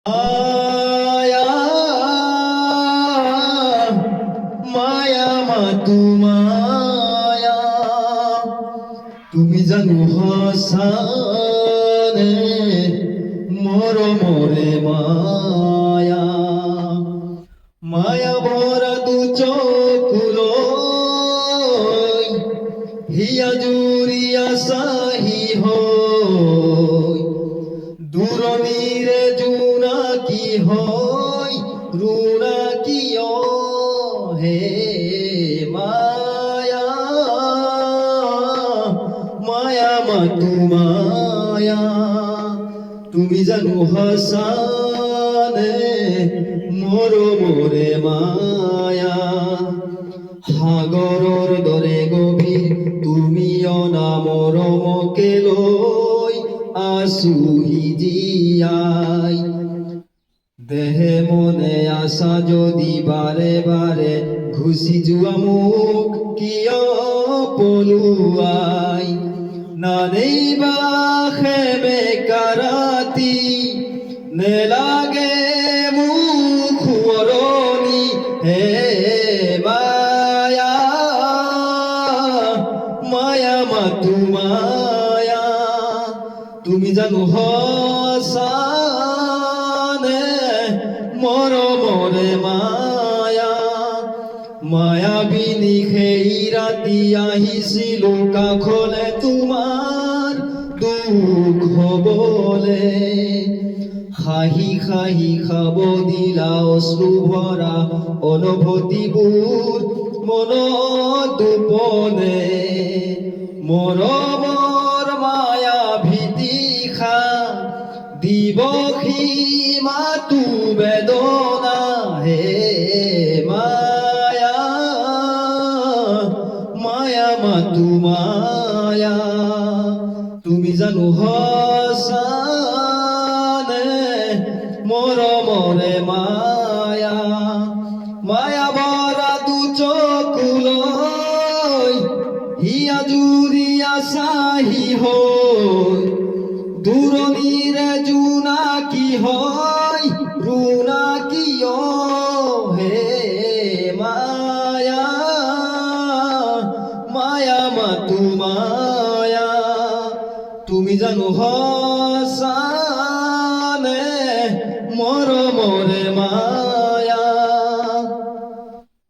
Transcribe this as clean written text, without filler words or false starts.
মায়া মায়া মাতু মায়া তুমি জানো হাসানে মরমরে মায়া মায়া ভরা দু চকুলই হিয়া জুরিয়া সাহি হই দূরনীরে জুনাকি হয় রুনাকিও হে মায়া মায়া মাতু মায়া তুমি জানো হাসানে মরমরে মায়া সাগৰৰ দৰে গভীৰ তুমি অনামৰ মকে লৈ আছুহি জীয়াই দেহে মনে আশা যদি বাৰে বাৰে ঘুচি যোৱা মোক কিয় পলুৱাই নানেইবা সেমেকা ৰাতি নেলাগে মোক সোঁৱৰণি হে মায়া মায়া মাতু মায়া তুমি জানো হাসানে মৰমৰে মায়া মায়াবিনী সেই ৰাতি আহিছিলো কাষলে তোমাৰ দুখ হবলে হাঁহি হাঁহি খাব দিলা অশ্ৰু ভৰা অনুভূতিবোৰ মনত গোপনে মৰমৰ মায়া ভীতিশা দিবসী মাতু বেদনা হে মায়া মায়া মাতু মায়া তুমি জানো হাসানে মৰমৰে মায়া মায়া ভৰা দু চকুলৈ হিয়া জুৰিয়া চাহি হৈ দূৰণিৰে জোনাকী হয় ৰুণাকীয় হে মায়া মায়া মাতু মায়া তুমি জানো হাসা